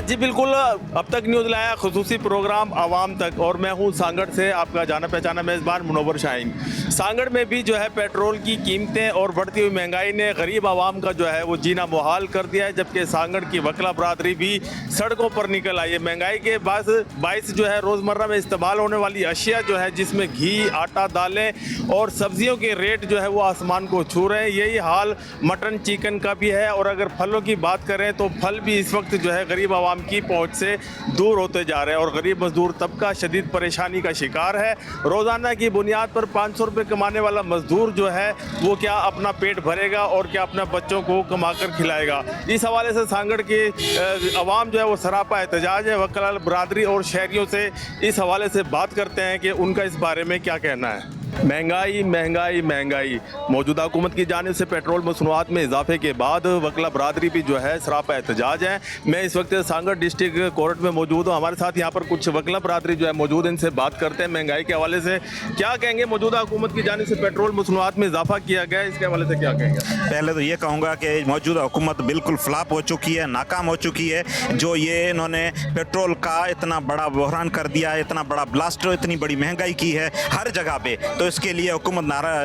जी बिल्कुल, अब तक न्यूज़ लाया खुसूसी प्रोग्राम आवाम तक, और मैं हूँ सांगड़ से आपका जाना पहचाना मेज़बान मुनव्वर शाहीन। सांगड़ में भी जो है पेट्रोल की कीमतें और बढ़ती हुई महंगाई ने गरीब आवाम का जो है वो जीना मुहाल कर दिया है, जबकि सांगड़ की वकला बरादरी भी सड़कों पर निकल आई है। महंगाई के बायस जो है रोज़मर्रा में इस्तेमाल होने वाली अशिया जो है, जिसमें घी, आटा, दालें और सब्जियों के रेट जो है वो आसमान को छू रहे हैं। यही हाल मटन चिकन का भी है। और अगर फलों की बात करें तो फल भी इस वक्त जो है गरीब आवाम की पहुंच से दूर होते जा रहे हैं, और गरीब मजदूर तबका शदीद परेशानी का शिकार है। रोज़ाना की बुनियाद पर 500 रुपये कमाने वाला मजदूर जो है वो क्या अपना पेट भरेगा और क्या अपने बच्चों को कमा कर खिलाएगा। इस हवाले से सांगड़ के अवाम जो है वो सरापा एहतजाज है। वकला बरादरी और शहरियों से इस हवाले से बात करते हैं कि उनका इस बारे में क्या कहना है। महंगाई महंगाई महंगाई, मौजूदा हुकूमत की जानिब से पेट्रोल मसनूआत में इजाफे के बाद वकला बरादरी भी जो है सरापा एहतजाज है। मैं इस वक्त सांगड़ डिस्ट्रिक्ट कोर्ट में मौजूद हूँ। हमारे साथ यहाँ पर कुछ वकला बरादरी जो है मौजूद, इनसे बात करते हैं महंगाई के हवाले से क्या कहेंगे। मौजूदा हुकूमत की जानिब से पेट्रोल मसनूआत में इजाफा किया गया है, इसके हवाले से क्या कहेंगे। पहले तो ये कहूँगा कि मौजूदा हुकूमत बिल्कुल फ्लॉप हो चुकी है, नाकाम हो चुकी है। जो ये इन्होंने पेट्रोल का इतना बड़ा बहरान कर दिया है, इतना बड़ा ब्लास्ट, इतनी बड़ी महंगाई की है हर जगह पे, तो इसके लिए हुकूमत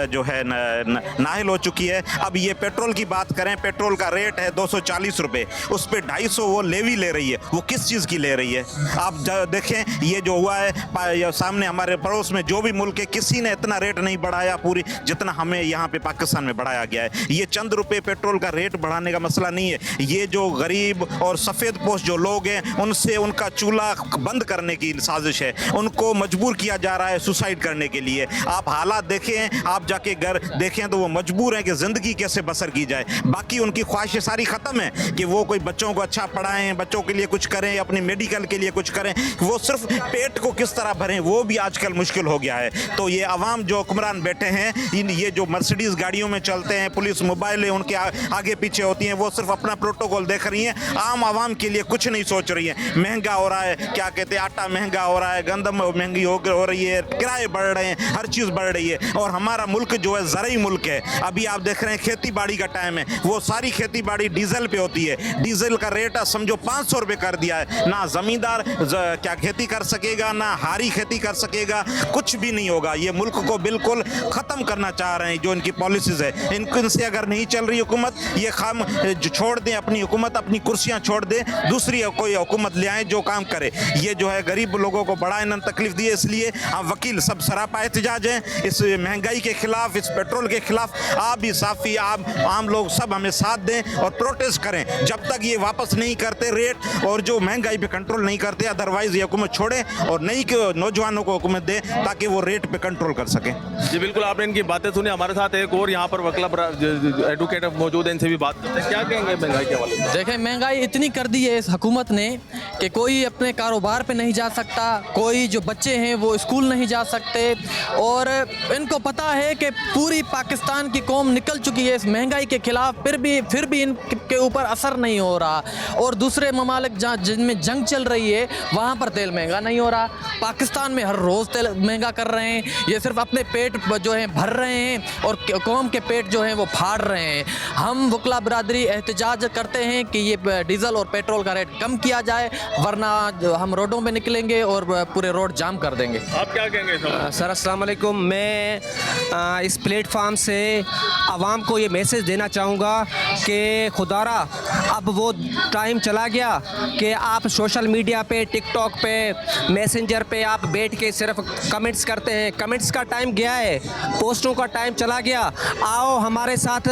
जो है नाहिल हो चुकी है। अब ये पेट्रोल की बात करें, पेट्रोल का रेट है 240 रुपये, उस पर 250 वो लेवी ले रही है। वो किस चीज़ की ले रही है? आप देखें ये जो हुआ है सामने हमारे पड़ोस में जो भी मुल्क है, किसी ने इतना रेट नहीं बढ़ाया पूरी जितना हमें यहाँ पे पाकिस्तान में बढ़ाया गया है। ये चंद रुपये पेट्रोल का रेट बढ़ाने का मसला नहीं है। ये जो गरीब और सफ़ेद पोश जो लोग हैं उनसे उनका चूल्हा बंद करने की साजिश है। उनको मजबूर किया जा रहा है सुसाइड करने के लिए। आप हालात देखें, आप जाके घर देखें तो वो मजबूर हैं कि ज़िंदगी कैसे बसर की जाए। बाकी उनकी ख्वाहिशें सारी ख़त्म है कि वो कोई बच्चों को अच्छा पढ़ाएं, बच्चों के लिए कुछ करें, अपनी मेडिकल के लिए कुछ करें। वो सिर्फ पेट को किस तरह भरें वो भी आजकल मुश्किल हो गया है। तो ये अवाम जो हुक्मरान बैठे हैं, ये जो मर्सिडीज़ गाड़ियों में चलते हैं, पुलिस मोबाइलें उनके आगे पीछे होती हैं, वो सिर्फ अपना प्रोटोकॉल देख रही हैं, आम आवाम के लिए कुछ नहीं सोच रही है। महंगा हो रहा है, क्या कहते हैं, आटा महंगा हो रहा है, गंदम महंगी हो रही है, किराए बढ़ रहे हैं, हर चीज़ बढ़ रही है। और हमारा मुल्क जो है ज़रई मुल्क है। अभी आप देख रहे हैं खेती बाड़ी का टाइम है, वो सारी खेती बाड़ी डीजल पे होती है। डीजल का रेट समझो 500 रुपये कर दिया है। ना ज़मींदार क्या खेती कर सकेगा, ना हारी खेती कर सकेगा, कुछ भी नहीं होगा। ये मुल्क को बिल्कुल ख़त्म करना चाह रहे हैं जो इनकी पॉलिसीज़ है। इनसे अगर नहीं चल रही हुकूमत, ये खाम छोड़ दें अपनी हुकूमत, अपनी कुर्सियाँ छोड़ दें, दूसरी कोई हुकूमत ले आए जो काम करे। ये जो है गरीब लोगों को बड़ा इन्होंने तकलीफ दी है, इसलिए हम वकील सब सरापा एहतजाज हैं इस महंगाई के खिलाफ, इस पेट्रोल के खिलाफ। आप भी साफ़ी, आप आम लोग सब हमें साथ दें और प्रोटेस्ट करें जब तक ये वापस नहीं करते रेट और जो महंगाई पे कंट्रोल नहीं करते। अदरवाइज ये हुकूमत छोड़े और नई नौजवानों को हुकूमत दे ताकि वो रेट पे कंट्रोल कर सकें। जी बिल्कुल, आपने इनकी बातें सुनी। हमारे साथ एक और यहाँ पर वकला एडवोकेट मौजूद है, इनसे भी बात करते हैं। क्या कहेंगे महंगाई के हवाले से। देखें, महंगाई इतनी कर दी है इस हुकूमत ने कि कोई अपने कारोबार पे नहीं जा सकता, कोई जो बच्चे हैं वो स्कूल नहीं जा सकते, और इनको पता है कि पूरी पाकिस्तान की कौम निकल चुकी है इस महंगाई के खिलाफ, फिर भी इनके ऊपर असर नहीं हो रहा। और दूसरे ममालिक जहाँ जिनमें जंग चल रही है वहाँ पर तेल महंगा नहीं हो रहा। पाकिस्तान में हर रोज़ तेल महंगा कर रहे हैं। ये सिर्फ अपने पेट जो है भर रहे हैं और कौम के पेट जो हैं वो फाड़ रहे हैं। हम वकला बरादरी एहतजाज करते हैं कि ये डीज़ल और पेट्रोल का रेट कम किया जाए, वरना हम रोडों में निकलेंगे और पूरे रोड जाम कर देंगे। आप क्या कहेंगे सर? अस्सलाम वालेकुम। मैं इस प्लेटफार्म से आवाम को ये मैसेज देना चाहूँगा कि खुदारा अब वो टाइम चला गया कि आप सोशल मीडिया पे, टिकटॉक पे, मैसेंजर पे आप बैठ के सिर्फ कमेंट्स करते हैं। कमेंट्स का टाइम गया है, पोस्टों का टाइम चला गया। आओ हमारे साथ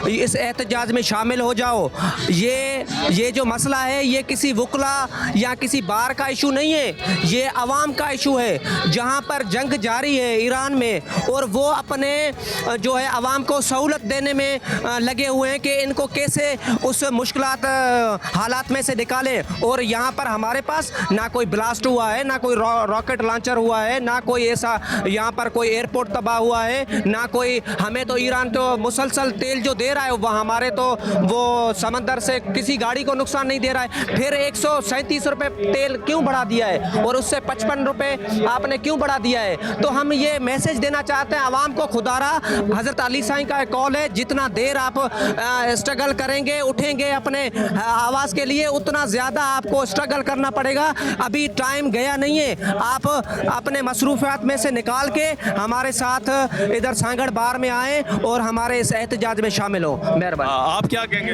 इस एहतजाज में शामिल हो जाओ। ये जो मसला है ये किसी वकला या किसी बार का इशू नहीं है, ये अवाम का इशू है। जहाँ पर जंग जारी है ईरान में और वो अपने जो है अवाम को सहूलत देने में लगे हुए हैं कि इनको कैसे उस मुश्किलात हालात में से निकालें। और यहाँ पर हमारे पास ना कोई ब्लास्ट हुआ है, ना कोई रॉकेट लॉन्चर हुआ है, ना कोई ऐसा यहाँ पर कोई एयरपोर्ट तबाह हुआ है, ना कोई हमें तो ईरान तो मुसलसल तेल जो दे रहा है वह हमारे तो वो समंदर से किसी गाड़ी को नुकसान नहीं दे रहा है। फिर 137 रुपये तेल क्यों बढ़ा दिया है और उससे 55 रुपये आपने क्यों बढ़ा दिया है? तो हम ये मैसेज देना चाहते हैं आवाम को, खुदारा हज़रत अली साईं का कॉल है, जितना देर आप स्ट्रगल करेंगे, उठेंगे अपने आवाज़ के लिए, उतना ज़्यादा आपको स्ट्रगल करना पड़ेगा। अभी टाइम गया नहीं है, आप अपने मसरूफियात में से निकाल के हमारे साथ इधर सांगड़ बार में आएँ और हमारे इस एहतजाज में शामिल हो। मेहरबानी। आप क्या कहेंगे?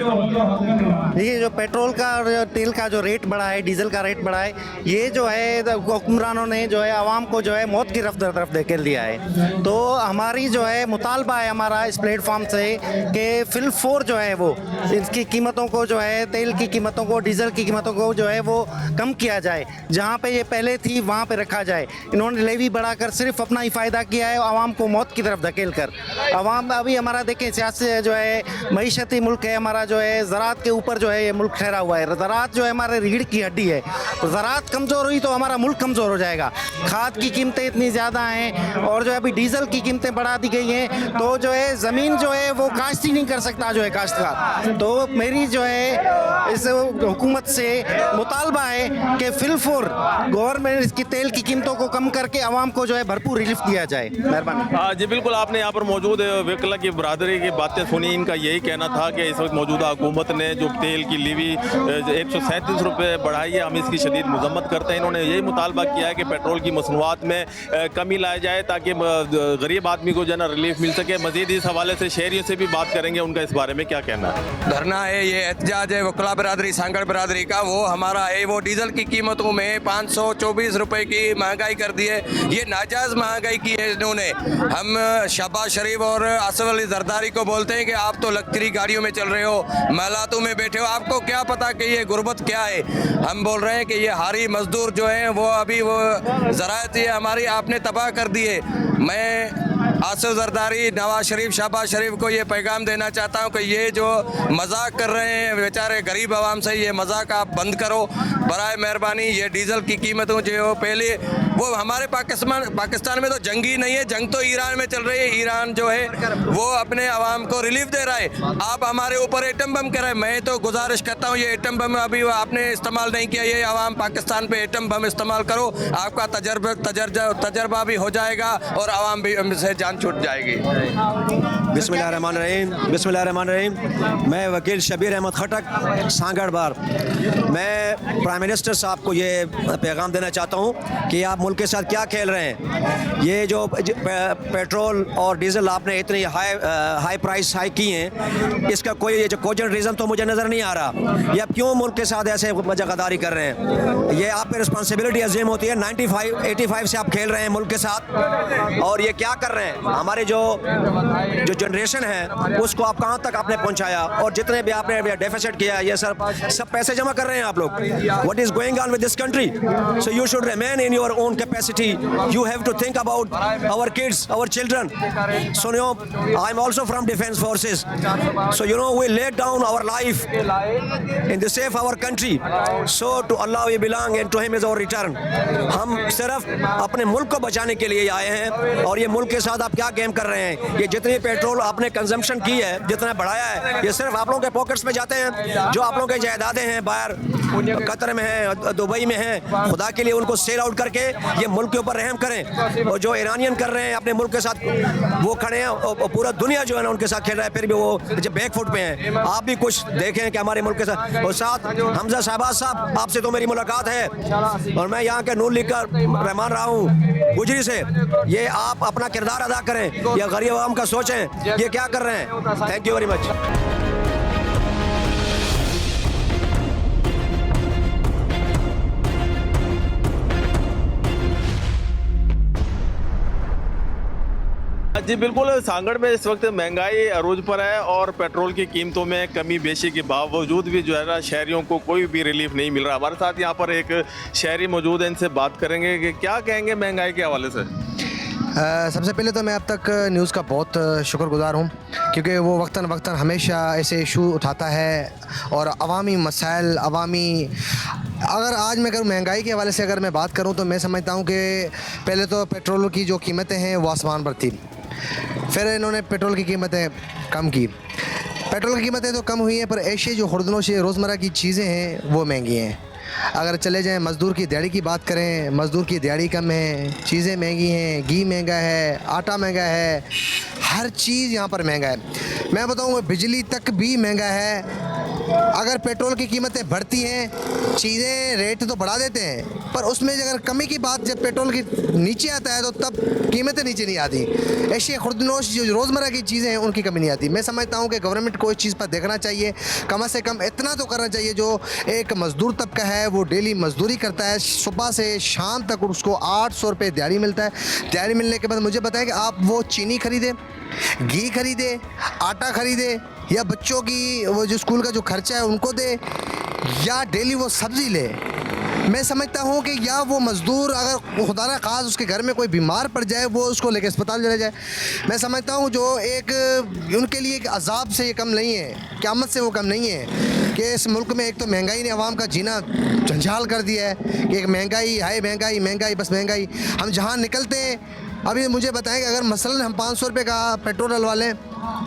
देखिए, जो पेट्रोल का और तेल का जो रेट बढ़ा है, डीजल का रेट बढ़ा है, ये जो है हुक्मरानों ने जो है आवाम को जो है मौत की तरफ धकेल दिया है। तो हमारी जो है मुतालबा है हमारा इस प्लेटफॉर्म से कि फिल फोर जो है वो इसकी कीमतों को जो है तेल की कीमतों को, डीजल की कीमतों को जो है वो कम किया जाए। जहाँ पे ये पहले थी वहाँ पे रखा जाए। इन्होंने लेवी बढ़ाकर सिर्फ अपना ही फ़ायदा किया है, आवाम को मौत की तरफ धकेल कर। आवाम अभी हमारा देखें सियासी जो है मईशती मुल्क है हमारा, जो है ज़राअत के ऊपर जो है ये मुल्क ठहरा हुआ है। ज़राअत जो है हमारे रीढ़ की हड्डी है, तो ज़राअत कमज़ोर हुई तो हमारा मुल्क कमज़ोर हो जाएगा। खाद की कीमतें इतनी ज़्यादा हैं और जो है अभी डीजल की कीमतें बढ़ा दी गई हैं, तो जो है ज़मीन जो है वो काश्त ही नहीं कर सकता जो है काश्तकार। तो मेरी जो है इस हुकूमत से मुतालबा है कि फिलफोर गवर्नमेंट इसकी तेल की कीमतों को कम करके आवाम को जो है भरपूर रिलीफ दिया जाए। मेहरबानी। जी बिल्कुल, आपने यहाँ पर मौजूद वकला की बरादरी की बातें सुनी। इनका यही कहना था कि इस वक्त मौजूदा हुकूमत ने जो तेल की लीवी 137 रुपये बढ़ाई है, हम इसकी शदीद मजम्मत करते हैं। इन्होंने यही मुतालबा किया है कि पेट्रोल की मसनूआत में कमी लाई जाए ताकि गरीब आदमी को जो है ना रिलीफ मिल सके। मजीद इस हवाले से शहरियों से भी बात करेंगे, उनका इस बारे में क्या कहना है। धरना है, ये एहतजाज है वकला बरादरी सांगड़ बरादरी का, वो हमारा है। वो डीजल की कीमतों में 524 रुपये की महंगाई कर दी है, ये नाजायज़ महंगाई की है इन्होंने। हम शहबाज शरीफ और आसिफ अली जरदारी को बोलते हैं कि आप तो लग्जरी गाड़ियों में चल रहे हो, महलातों में बैठे हो, आपको क्या पता कि ये गुर्बत क्या है। हम बोल रहे हैं कि ये हारी मजदूर जो हैं वो अभी वो ज़राअत ये हमारी आपने तबाह कर दी है। मैं आसिफ जरदारी, नवाज शरीफ, शहबाज शरीफ को ये पैगाम देना चाहता हूँ कि ये जो मजाक कर रहे हैं बेचारे गरीब आवाम से, ये मजाक आप बंद करो बराए मेहरबानी। ये डीजल की कीमतों जो पहले वो हमारे पाकिस्तान में तो जंग ही नहीं है, जंग तो ईरान में चल रही है। ईरान जो है वो अपने आवाम को रिलीफ दे रहा है, आप हमारे ऊपर एटम बम कर रहे हैं। मैं तो गुजारिश करता हूँ ये एटम बम अभी आपने इस्तेमाल नहीं किया, ये आवाम पाकिस्तान पे एटम बम इस्तेमाल करो, आपका तजर्बा भी हो जाएगा और आवाम भी से जान छूट जाएगी। बिस्मिल्लाहिर्रहमानिर्रहीम। मैं वकील शबीर अहमद खटक, सांगड़ बार। मैं प्राइम मिनिस्टर साहब को ये पैगाम देना चाहता हूँ कि आप मुल्क के साथ क्या खेल रहे हैं। ये जो पेट्रोल और डीजल आपने इतनी हाई प्राइस हाई की हैं, इसका कोई ये जो कोजेंट रीज़न तो मुझे नज़र नहीं आ रहा। ये आप क्यों मुल्क के साथ ऐसे गद्दारी कर रहे हैं? ये आप पे रिस्पॉन्सिबिलिटी अजीम होती है। 85 से आप खेल रहे हैं मुल्क के साथ और ये क्या कर रहे हैं? हमारे जो जनरेशन है उसको आप कहाँ तक आपने पहुँचाया, और जितने भी आपने डेफिसिट किया ये सब पैसे जमा कर रहे हैं आप लोग। What is going on with this country? So you should remain in your own capacity. You have to think about our kids, our children. So you know, I'm also from defense forces. So you know, we laid down our life in the save our country. So to Allah we belong and to Him is our return. हम सिर्फ अपने मुल्क को बचाने के लिए आए हैं और ये मुल्क के साथ आप क्या गेम कर रहे हैं? ये जितनी पेट्रोल आपने कंजम्पशन की है, जितना बढ़ाया है, ये सिर्फ आप लोगों के पॉकेट्स में जाते हैं। जो आप लोगों के जायदादें हैं बाहर कतर में हैं, दुबई में हैं, खुदा के लिए उनको सेल आउट करके ये मुल्क के ऊपर रहम करें। और जो ईरानियन कर रहे हैं अपने मुल्क के साथ, वो खड़े हैं और पूरा दुनिया जो है ना उनके साथ खेल रहा है, फिर भी वो जब बैकफुट पे हैं। आप भी कुछ देखें कि हमारे मुल्क के साथ। और साथ हमजा शहबाज साहब, आपसे तो मेरी मुलाकात है और मैं यहाँ के नून लीग का रहमान रहा हूँ गुजरी से। ये आप अपना किरदार अदा करें, या गरीब आवाम का सोचें ये क्या कर रहे हैं। Thank you very much. जी बिल्कुल, सांगड़ में इस वक्त महंगाई अरूज पर है और पेट्रोल की कीमतों में कमी बेशी के बावजूद भी जो है ना शहरियों को कोई भी रिलीफ नहीं मिल रहा। हमारे साथ यहाँ पर एक शहरी मौजूद है, इनसे बात करेंगे कि क्या कहेंगे महंगाई के हवाले से। सबसे पहले तो मैं अब तक न्यूज़ का बहुत शुक्रगुजार हूँ, क्योंकि वो वक्तन हमेशा ऐसे इशू उठाता है और अवामी मसाइल, अवामी अगर आज मैं अगर महंगाई के हवाले से अगर मैं बात करूं तो मैं समझता हूं कि पहले तो पेट्रोल की जो कीमतें हैं वो आसमान पर थी, फिर इन्होंने पेट्रोल की कीमतें कम की। पेट्रोल की कीमतें तो कम हुई हैं पर ऐसे जो खुर्दनोश रोज़मर्रा की चीज़ें हैं वो महंगी हैं। अगर चले जाएं मज़दूर की दिहाड़ी की बात करें, मज़दूर की दिहाड़ी कम है, चीज़ें महंगी हैं, घी महंगा है, आटा महंगा है, हर चीज़ यहाँ पर महंगा है। मैं बताऊँ बिजली तक भी महंगा है। अगर पेट्रोल की कीमतें बढ़ती हैं, चीज़ें रेट तो बढ़ा देते हैं, पर उसमें अगर कमी की बात जब पेट्रोल की नीचे आता है तो तब कीमतें नीचे नहीं आती। ऐसे खुर्दनोश जो रोज़मर्रा की चीज़ें हैं उनकी कमी नहीं आती। मैं समझता हूँ कि गवर्नमेंट को इस चीज़ पर देखना चाहिए, कम से कम इतना तो करना चाहिए। जो एक मज़दूर तबका है वो डेली मज़दूरी करता है, सुबह से शाम तक उसको 800 रुपये दिहाड़ी मिलता है। दिहाड़ी मिलने के बाद मुझे बताएं कि आप वो चीनी खरीदें, घी खरीदे, आटा खरीदे, या बच्चों की वो जो स्कूल का जो खर्चा है उनको दे, या डेली वो सब्ज़ी ले। मैं समझता हूँ कि या वो मज़दूर अगर खुदा ना खास उसके घर में कोई बीमार पड़ जाए वो उसको लेकर अस्पताल चला जाए। मैं समझता हूँ जो एक उनके लिए एक अजाब से ये कम नहीं है, क़यामत से वो कम नहीं है कि इस मुल्क में एक तो महंगाई ने आवाम का जीना झंझाल कर दिया है कि एक महंगाई, हाय महंगाई, महंगाई बस महंगाई। हम जहाँ निकलते हैं अभी मुझे बताएं कि अगर मसलन हम 500 रुपये का पेट्रोल डलवा लें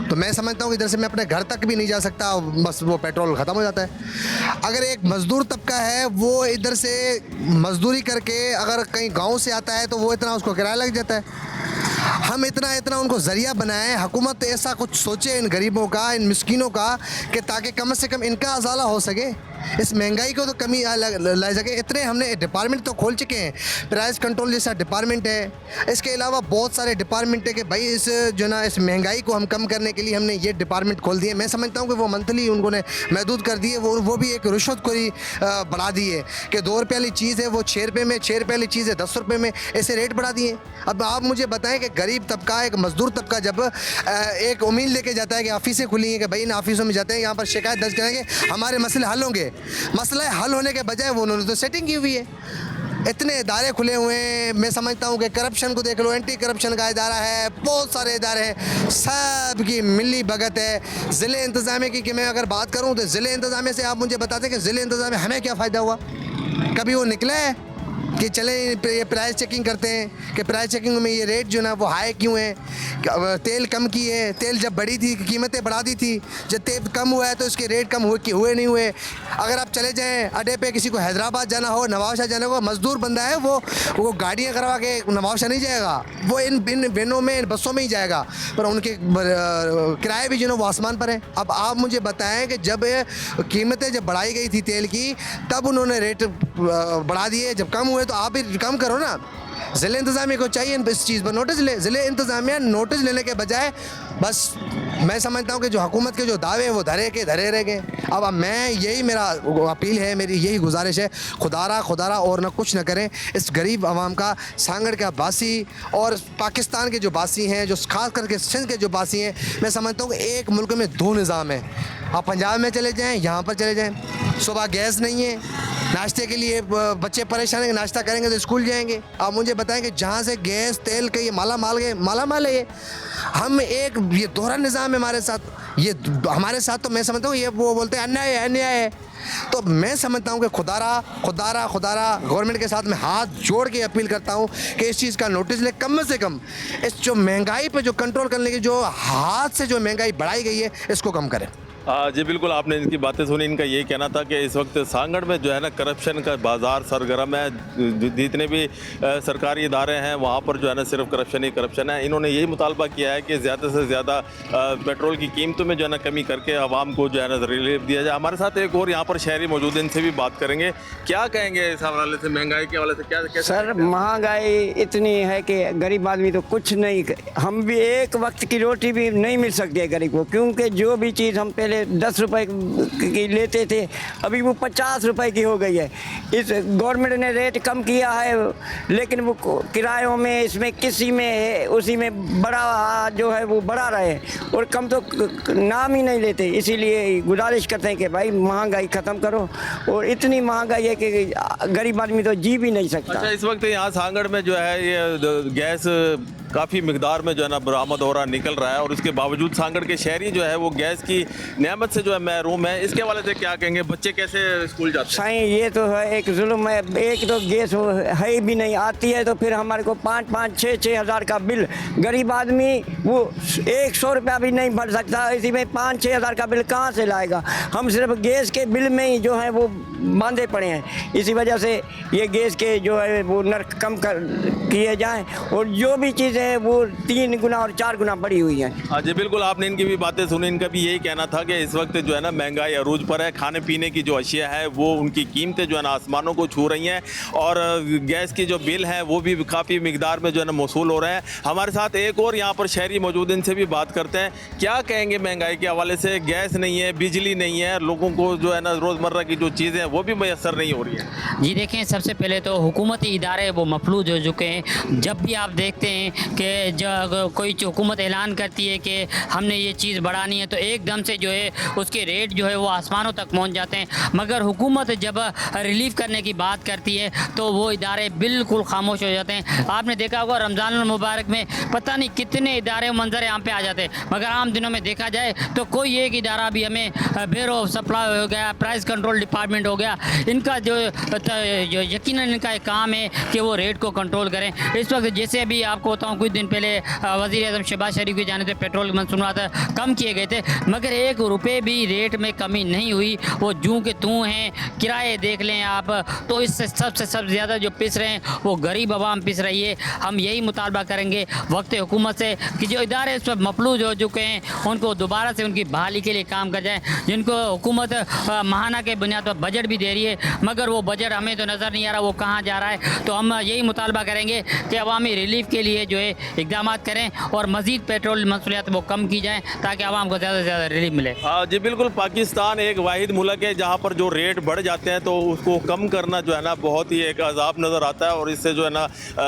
तो मैं समझता हूँ कि इधर से मैं अपने घर तक भी नहीं जा सकता, बस वो पेट्रोल ख़त्म हो जाता है। अगर एक मज़दूर तबका है वो इधर से मज़दूरी करके अगर कहीं गांव से आता है तो वो इतना उसको किराया लग जाता है। हम इतना उनको ज़रिया बनाएं, हुकूमत ऐसा कुछ सोचे इन गरीबों का, इन मिस्किनों का, कि ताकि कम से कम इनका अजाला हो सके, इस महंगाई को तो कमी ला सके। इतने हमने डिपार्टमेंट तो खोल चुके हैं, प्राइस कंट्रोल जैसा डिपार्टमेंट है, इसके अलावा बहुत सारे डिपार्टमेंट है कि भाई इस जो ना इस महंगाई को हम कम करने के लिए हमने ये डिपार्टमेंट खोल दिए। मैं समझता हूँ कि वो मंथली उन्होंने महदूद कर दिए, वो भी एक रिश्वतखोरी बढ़ा दी है कि 2 रुपये वाली चीज़ है वो 6 रुपये में, 6 रुपये वाली चीज़ है 10 रुपये में, ऐसे रेट बढ़ा दिए। अब आप मुझे बताएं कि गरीब तबका, एक मज़दूर तबका जब एक उम्मीद लेके जाता है कि ऑफिसें खुली हैं कि भाई इन ऑफिसों में जाते हैं यहाँ पर शिकायत दर्ज करेंगे, हमारे मसले हल होंगे, मसला हल होने के बजाय वो उन्होंने तो सेटिंग की हुई है। इतने इदारे खुले हुए हैं, मैं समझता हूँ कि करप्शन को देख लो, एंटी करप्शन का इदारा है, बहुत सारे इदारे हैं, सब की मिली भगत है। ज़िले इंतज़ामिया की कि मैं अगर बात करूँ तो ज़िले इंतज़ामिया से आप मुझे बताते कि ज़िले इंतज़ामिया हमें क्या फ़ायदा हुआ? कभी वो निकला है कि चले ये प्राइस चेकिंग करते हैं कि प्राइस चेकिंग में ये रेट जो ना वो हाई क्यों है? तेल कम की है, तेल जब बढ़ी थी कीमतें बढ़ा दी थी, जब तेल कम हुआ है तो इसके रेट कम हुए नहीं हुए। अगर आप चले जाएं अड्डे पे, किसी को हैदराबाद जाना हो, नवाबशाह जाना हो, मज़दूर बंदा है वो गाड़ियाँ करवा के नवाबशाह नहीं जाएगा, वो इन वैनों में, इन बसों में ही जाएगा, पर उनके किराए भी जो ना वो आसमान पर हैं। अब आप मुझे बताएं कि जब कीमतें जब बढ़ाई गई थी तेल की तब उन्होंने रेट बढ़ा दिए, जब कम हुए तो आप भी कम करो ना। ज़िले इंतज़ामिया को चाहिए इस चीज़ पर नोटिस ले। ज़िले इंतज़ामिया नोटिस लेने के बजाय बस मैं समझता हूँ कि जो हुकूमत के जो दावे हैं वो धरे रह गए। अब मैं यही मेरा अपील है, मेरी यही गुजारिश है, खुदारा और ना कुछ ना करें इस गरीब आवाम का। सांगड़ का बासी और पाकिस्तान के जो बासी हैं, जो खास करके सिंध के जो बासी हैं, मैं समझता हूँ कि एक मुल्क में 2 निज़ाम है। आप पंजाब में चले जाएँ, यहाँ पर चले जाएँ, सुबह गैस नहीं है, नाश्ते के लिए बच्चे परेशान हैं, नाश्ता करेंगे तो स्कूल जाएंगे। आप मुझे बताएं कि जहाँ से गैस तेल के ये माला माल है ये, हम एक ये दोहरा निज़ाम है हमारे साथ, ये हमारे साथ तो मैं समझता हूँ ये वो बोलते हैं अन्याय है। तो मैं समझता हूँ कि खुदारा गवर्नमेंट के साथ मैं हाथ जोड़ के अपील करता हूँ कि इस चीज़ का नोटिस ले, कम से कम इस जो महंगाई पे जो कंट्रोल करने की जो हाथ से जो महंगाई बढ़ाई गई है इसको कम करें। जी बिल्कुल, आपने इनकी बातें सुनी। इनका यही कहना था कि इस वक्त सांगड़ में जो है ना करप्शन का बाज़ार सरगर्म है। जितने भी सरकारी इदारे हैं वहाँ पर जो है ना सिर्फ करप्शन है। इन्होंने यही मुतालबा किया है कि ज़्यादा से ज़्यादा पेट्रोल की कीमतों में जो है ना कमी करके आवाम को जो है ना रिलीफ दिया जाए। हमारे साथ एक और यहाँ पर शहरी मौजूद हैं, इनसे भी बात करेंगे। क्या कहेंगे इस हवाले से, महंगाई के हवाले से क्या सर? महंगाई इतनी है कि गरीब आदमी तो कुछ नहीं, हम भी एक वक्त की रोटी भी नहीं मिल सकती है गरीब को, क्योंकि जो भी चीज़ हम पहले 10 रुपए की लेते थे अभी वो 50 रुपए की हो गई है। इस गवर्नमेंट ने रेट कम किया है लेकिन वो किरायों में, इसमें किसी में है, उसी में बड़ा जो है वो बढ़ा रहे और कम तो नाम ही नहीं लेते। इसीलिए गुजारिश करते हैं कि भाई महंगाई ख़त्म करो, और इतनी महंगाई है कि गरीब आदमी तो जी भी नहीं सकता। अच्छा, इस वक्त यहाँ सांगड़ में जो है ये गैस काफ़ी मिकदार में जो है ना बरामद हो रहा निकल रहा है, और इसके बावजूद सांगड़ के शहरी जो है वो गैस की नेमत से जो है महरूम है। इसके हवाले से क्या कहेंगे, बच्चे कैसे स्कूल जाते हैं? साईं ये तो है एक जुल्म है, एक तो गैस है ही भी नहीं आती है, तो फिर हमारे को 5-5, 6-6 हज़ार का बिल, गरीब आदमी वो 100 रुपया भी नहीं भर सकता, इसी में 5-6 हज़ार का बिल कहाँ से लाएगा। हम सिर्फ गैस के बिल में ही जो है वो बांधे पड़े हैं। इसी वजह से ये गैस के जो है वो नर्क कम कर किए जाएं, और जो भी चीज़ें हैं वो 3 गुना और 4 गुना बढ़ी हुई हैं। हाँ जी बिल्कुल, आपने इनकी भी बातें सुनी। इनका भी यही कहना था कि इस वक्त जो है ना महंगाई अरूज पर है, खाने पीने की जो अशिया है वो उनकी कीमतें जो है ना आसमानों को छू रही हैं, और गैस की जो बिल है वो भी काफ़ी मिकदार में जो है ना मौसूल हो रहे हैं। हमारे साथ एक और यहाँ पर शहरी मौजूद, इनसे भी बात करते हैं। क्या कहेंगे महंगाई के हवाले से? गैस नहीं है, बिजली नहीं है, लोगों को जो है ना रोज़मर्रा की जो चीज़ें हैं वो भी मैसर नहीं हो रही है। जी देखें, सबसे पहले तो हुकूमती इदारे वो मफलूज हो चुके हैं। जब भी आप देखते हैं कि जब कोई हुकूमत ऐलान करती है कि हमने ये चीज़ बढ़ानी है, तो एकदम से जो है उसके रेट जो है वो आसमानों तक पहुंच जाते हैं। मगर हुकूमत जब रिलीफ करने की बात करती है तो वो इदारे बिल्कुल खामोश हो जाते हैं। आपने देखा होगा रमज़ान मुबारक में पता नहीं कितने इदारे मंजर यहाँ पे आ जाते हैं, मगर आम दिनों में देखा जाए तो कोई एक इदारा भी हमें ब्यूरो सप्लाई हो गया, प्राइस कंट्रोल डिपार्टमेंट हो गया, इनका जो यकीनन इनका एक काम है कि वो रेट को कंट्रोल करें। इस वक्त जैसे अभी आपको बताऊँ, कुछ दिन पहले वज़ीर आज़म शहबाज शरीफ की जानिब से पेट्रोल की मसनूआत कम किए गए थे, मगर 1 रुपये भी रेट में कमी नहीं हुई। वो जूं के तूं हैं। किराए देख लें आप, तो इससे सबसे ज़्यादा जो पिस रहे हैं वो गरीब आवाम पिस रही है। हम यही मुतालबा करेंगे वक्त हुकूमत से कि जो इदारे इस पर मफलूज हो चुके हैं उनको दोबारा से उनकी बहाली के लिए काम कर जाए। जिनको हुकूमत माहाना के बुनियाद पर बजट भी दे रही है, मगर वो बजट हमें तो नज़र नहीं आ रहा वो कहाँ जा रहा है। तो हम यही मुतालबा करेंगे कि अवामी रिलीफ के लिए जो है इक़दाम करें और मज़ीद पेट्रोल मसूलियात वो कम की जाएँ ताकि आवाम को ज़्यादा से ज़्यादा रिलीफ मिले। जी बिल्कुल, पाकिस्तान एक वाहिद मुल्क है जहाँ पर जो रेट बढ़ जाते हैं तो उसको कम करना जो है ना बहुत ही एक अजाब नज़र आता है, और इससे जो है ना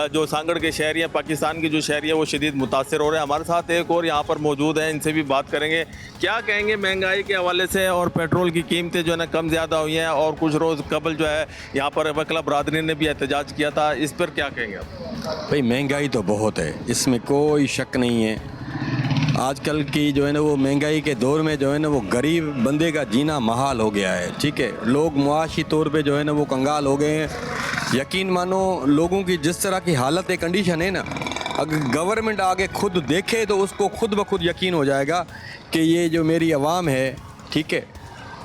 जो सांगड़ के शहरी हैं, पाकिस्तान की जो शहरी है वो शदीद मुतासर हो रहे हैं। हमारे साथ एक और यहाँ पर मौजूद हैं, इनसे भी बात करेंगे। क्या कहेंगे महंगाई के हवाले से, और पेट्रोल की कीमतें जो है ना कम ज़्यादा हुई हैं, और कुछ रोज़ कबल जो है यहाँ पर वकला बरादरी ने भी एहतजाज किया था, इस पर क्या कहेंगे आप? भाई महंगाई तो बहुत है, इसमें कोई शक नहीं है। आजकल की जो है ना वो महंगाई के दौर में जो है ना वो गरीब बंदे का जीना महाल हो गया है। ठीक है, लोग मुआशी तौर पे जो है ना वो कंगाल हो गए हैं। यकीन मानो लोगों की जिस तरह की हालत है, कंडीशन है ना, अगर गवर्नमेंट आगे खुद देखे तो उसको खुद ब खुद यकीन हो जाएगा कि ये जो मेरी आवाम है, ठीक है,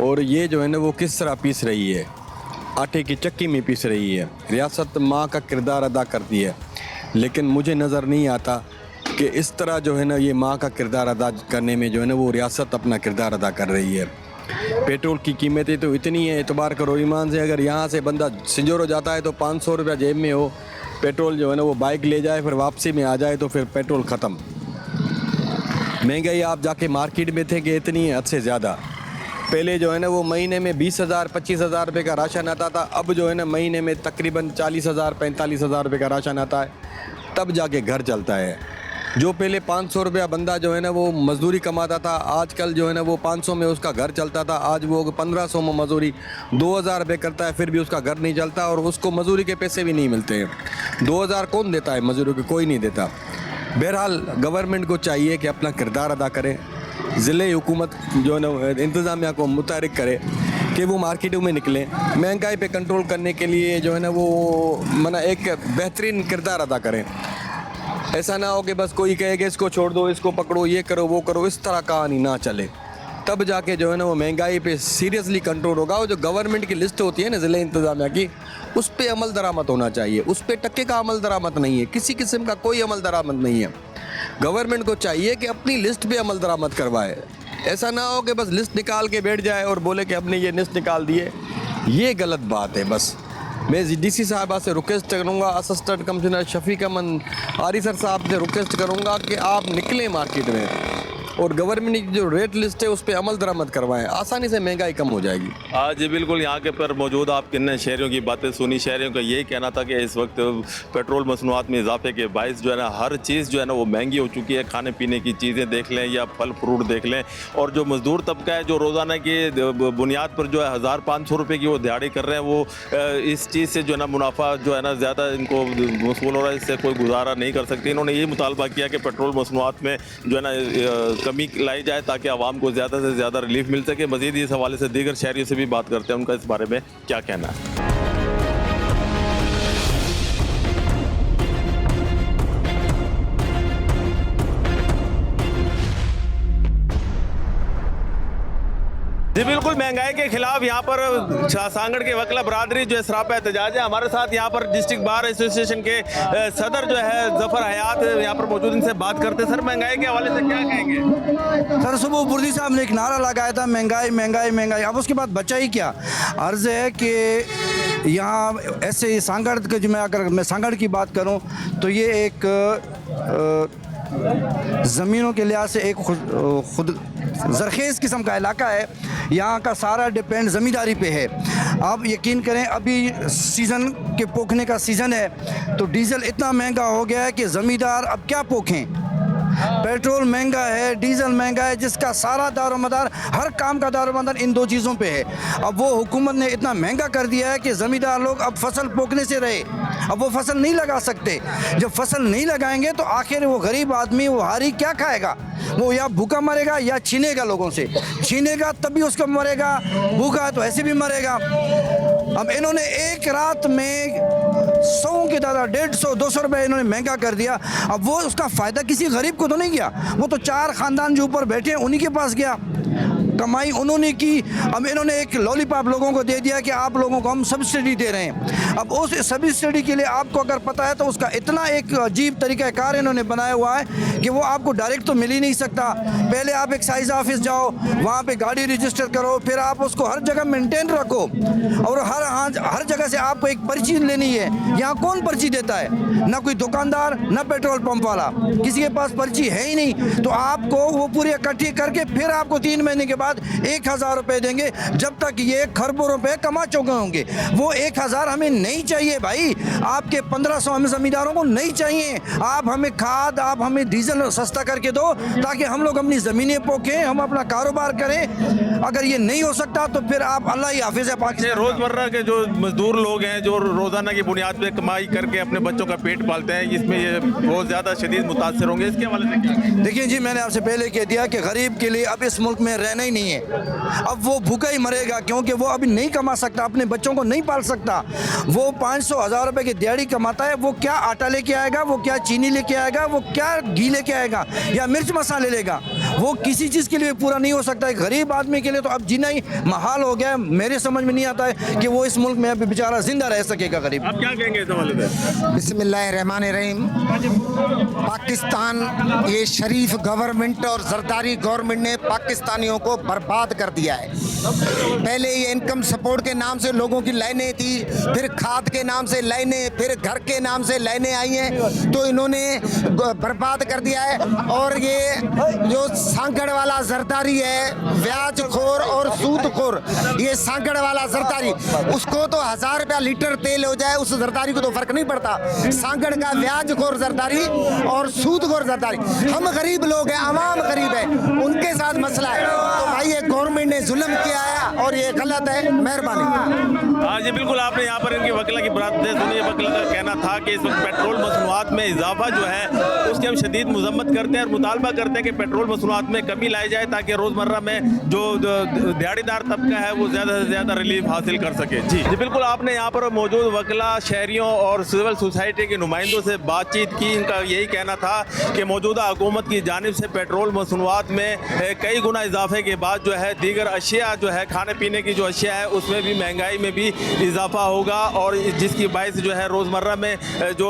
और ये जो है ना वो किस तरह पीस रही है, आटे की चक्की में पीस रही है। रियासत माँ का किरदार अदा करती है, लेकिन मुझे नज़र नहीं आता कि इस तरह जो है ना ये माँ का किरदार अदा करने में जो है ना वो रियासत अपना किरदार अदा कर रही है। पेट्रोल की कीमतें तो इतनी है, एतबार करो ईमान से, अगर यहाँ से बंदा सिंजोरो जाता है तो 500 रुपया जेब में हो, पेट्रोल जो है ना वो बाइक ले जाए फिर वापसी में आ जाए तो फिर पेट्रोल ख़त्म। महंगाई आप जाके मार्केट में थे कि इतनी है हद से ज़्यादा। पहले जो है ना वो महीने में 20,000 25,000 रुपये का राशन आता था, अब जो है ना महीने में तकरीबन 40,000 45,000 रुपये का राशन आता है, तब जाके घर चलता है। जो पहले 500 रुपया बंदा जो है ना वो मज़दूरी कमाता था, आजकल जो है ना वो 500 में उसका घर चलता था, आज वो 1500 में मज़दूरी 2000 रुपये करता है, फिर भी उसका घर नहीं चलता और उसको मज़दूरी के पैसे भी नहीं मिलते हैं। 2000 कौन देता है मज़दूरी के? कोई नहीं देता। बहरहाल गवर्नमेंट को चाहिए कि अपना किरदार अदा करे, ज़िले हुकूमत जो है ना इंतज़ामिया को मुतहरिक करे कि वो मार्केटों में निकलें, महंगाई पे कंट्रोल करने के लिए जो है ना वो मना एक बेहतरीन किरदार अदा करें। ऐसा ना हो कि बस कोई कहे कि इसको छोड़ दो, इसको पकड़ो, ये करो, वो करो, इस तरह कहानी ना चले। तब जाके जो है ना वो महंगाई पे सीरियसली कंट्रोल होगा। और जो गवर्नमेंट की लिस्ट होती है ना ज़िले इंतज़ामिया की, उस पर अमल दरामद होना चाहिए। उस पर टक्के का अमल दरामद नहीं है, किसी किस्म का कोई अमल दरामद नहीं है। गवर्नमेंट को चाहिए कि अपनी लिस्ट पे अमल दरामद करवाए। ऐसा ना हो कि बस लिस्ट निकाल के बैठ जाए और बोले कि हमने ये लिस्ट निकाल दिए, ये गलत बात है। बस मैं डीसी साहबा से रिक्वेस्ट करूँगा, असिस्टेंट कमिश्नर शफीक अमन आरी सर साहब से रिक्वेस्ट करूँगा कि आप निकलें मार्केट में और गवर्नमेंट की जो रेट लिस्ट है उस पर अमल दरामद करवाएं, आसानी से महंगाई कम हो जाएगी। जी बिल्कुल, यहाँ के पर मौजूद आप किन्ने शहरियों की बातें सुनी। शहरियों का यही कहना था कि इस वक्त पेट्रोल मसनूआत में इजाफे के बायस जो है ना हर चीज़ जो है ना वो महंगी हो चुकी है। खाने पीने की चीज़ें देख लें या फल फ्रूट देख लें, और जो मजदूर तबका है जो रोज़ाना की बुनियाद पर जो है 1500 रुपये की वो दिहाड़ी कर रहे हैं, वो इस चीज़ से जो है ना मुनाफा जो है ना ज़्यादा इनको वसूल हो रहा है, इससे कोई गुजारा नहीं कर सकते। इन्होंने ये मुतालबा किया कि पेट्रोल मसनूआत में जो है ना कमी लाई जाए ताकि आवाम को ज़्यादा से ज़्यादा रिलीफ मिल सके। मज़ीद इस हवाले से दीगर शहरियों से भी बात करते हैं, उनका इस बारे में क्या कहना है। जी बिल्कुल, महंगाई के खिलाफ यहाँ पर सांगड़ के वकला बरादरी जो है सरापा एहतजाज है। हमारे साथ यहाँ पर डिस्ट्रिक्ट बार एसोसिएशन के सदर जो है जफर हयात यहाँ पर मौजूद, इनसे बात करते हैं। सर, महंगाई के हवाले से क्या कहेंगे? सर, सुबह बुर्दी साहब ने एक नारा लगाया था महंगाई महंगाई महंगाई, अब उसके बाद बचा ही क्या। अर्ज़ है कि यहाँ ऐसे सांगड़ के जो मैं सांगड़ की बात करूँ तो ये एक ज़मीनों के लिहाज से एक खुद ज़रखेज़ किस्म का इलाका है। यहाँ का सारा डिपेंड ज़मींदारी पे है। आप यकीन करें, अभी सीज़न के पोखने का सीज़न है तो डीज़ल इतना महंगा हो गया है कि ज़मींदार अब क्या पोखें। पेट्रोल महंगा है, डीजल महंगा है, जिसका सारा दारोमदार, हर काम का दारोमदार इन दो चीज़ों पे है। अब वो हुकूमत ने इतना महंगा कर दिया है कि ज़मींदार लोग अब फसल पोखने से रहे, अब वो फसल नहीं लगा सकते। जब फसल नहीं लगाएंगे तो आखिर वो गरीब आदमी, वो हारी क्या खाएगा? वो या भूखा मरेगा या छीनेगा लोगों से। छीनेगा तब भी उसको मरेगा, भूखा तो ऐसे भी मरेगा। अब इन्होंने एक रात में 100 के दादा 150-200 रुपये इन्होंने महंगा कर दिया। अब वो उसका फ़ायदा किसी गरीब को तो नहीं गया, वो तो 4 ख़ानदान जो ऊपर बैठे हैं उन्हीं के पास गया, कमाई उन्होंने की। अब इन्होंने एक लॉलीपॉप लोगों को दे दिया कि आप लोगों को हम सब्सिडी दे रहे हैं। अब उस सब्सिडी के लिए आपको अगर पता है तो उसका इतना एक अजीब तरीक़ाकार इन्होंने बनाया हुआ है कि वो आपको डायरेक्ट तो मिल ही नहीं सकता। पहले आप एक्साइज ऑफिस जाओ, वहाँ पे गाड़ी रजिस्टर करो, फिर आप उसको हर जगह मेंटेन रखो, और हर जगह से आपको एक पर्ची लेनी है। यहाँ कौन पर्ची देता है? ना कोई दुकानदार, ना पेट्रोल पंप वाला, किसी के पास पर्ची है ही नहीं। तो आपको वो पूरी इकट्ठी करके फिर आपको 3 महीने के बाद 1000 रुपए देंगे, जब तक ये खरबों रुपए कमा चुके होंगे। वो 1000 हमें नहीं चाहिए भाई, आपके 1500 हमें जमींदारों को नहीं चाहिए। आप हमें खाद, आप हमें डीजल सस्ता करके दो ताकि हम लोग अपनी ज़मीनें पोखें, हम अपना कारोबार करें। अगर ये नहीं हो सकता तो फिर आप अल्लाह ही हाफिज़ है। पाकिस्तान रोज़मर्रा के जो मजदूर लोग हैं जो रोज़ाना की बुनियाद पे कमाई करके अपने बच्चों का पेट पालते हैं, इसमें ये बहुत ज़्यादा शदीद मुतासर होंगे। इसके हवाले से क्या? देखिए जी, मैंने आपसे पहले कह दिया कि गरीब के लिए अब इस मुल्क में रहना ही नहीं है। अब वो भूखा ही मरेगा, क्योंकि वो अभी नहीं कमा सकता, अपने बच्चों को नहीं पाल सकता। वो 500-1000 रुपए की दिहाड़ी कमाता है, वो क्या आटा लेके आएगा, वो क्या चीनी लेके आएगा, वो क्या घी लेके आएगा या मिर्च मसाले लेगा? वो किसी चीज़ के लिए पूरा नहीं हो सकता है। गरीब आदमी के लिए तो अब जीना ही महाल हो गया है। मेरे समझ में नहीं आता है कि वो इस मुल्क में अभी बेचारा जिंदा रह सकेगा गरीब। आप क्या कहेंगे इस हवाले से? बिस्मिल्लाहिर्रहमानिर्रहीम। पाकिस्तान, ये शरीफ गवर्नमेंट और जरदारी गवर्नमेंट ने पाकिस्तानियों को बर्बाद कर दिया है। पहले ये इनकम सपोर्ट के नाम से लोगों की लाइनें थी, फिर खाद के नाम से लाइनें, फिर घर के नाम से लाइनें आई हैं, तो इन्होंने बर्बाद कर दिया है। और ये जो सांगड़ वाला जरदारी है, ब्याजखोर और सूदखोर, ये सांगड़ वाला जरदारी, उसको तो 1000 रुपया लीटर तेल हो जाए, उस जरदारी को तो फर्क नहीं पड़ता। सांगड़ का ब्याजखोर जरदारी और सूदखोर जरदारी, हम गरीब लोग हैं, आवाम गरीब है, उनके साथ मसला है। तो भाई ये गवर्नमेंट ने जुल्म किया है और ये गलत है। मेहरबानी। हाँ जी बिल्कुल, आपने यहाँ पर इनकी वकला की बात सुनी। वकला का कहना था कि इस वक्त पेट्रोल मसनूआत में इजाफा जो है उसकी हम शदीद मजम्मत करते हैं और मुतालबा करते हैं कि पेट्रोल मसनूआत में कमी लाई जाए ताकि रोज़मर्रा में जो दिहाड़ीदार तबका है वो ज़्यादा से ज़्यादा रिलीफ हासिल कर सके। जी बिल्कुल, आपने यहाँ पर मौजूद वकला, शहरियों और सिविल सोसाइटी के नुमाइंदों से बातचीत की। इनका यही कहना था कि मौजूदा हुकूमत की जानिब से पेट्रोल मसनूआत में कई गुना इजाफे के बाद जो है दीगर अशिया जो है, खाने पीने की जो अशिया है उसमें भी महंगाई में भी इजाफा होगा, और जिसकी बायस जो है रोज़मर्रा में जो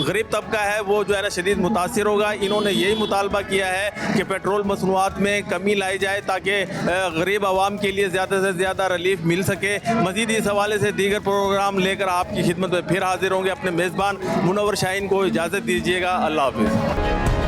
गरीब तबका है वो जो है ना शदीद मुतासिर होगा। इन्होंने यही मुतालबा किया है कि पेट्रोल मसनूआत में कमी लाई जाए ताकि गरीब आवाम के लिए ज़्यादा से ज़्यादा रिलीफ मिल सके। मज़ीद इस हवाले से दीगर प्रोग्राम लेकर आपकी खिदमत में फिर हाजिर होंगे। अपने मेज़बान मुनव्वर शाहीन को इजाज़त दीजिएगा। अल्लाह हाफ़िज़।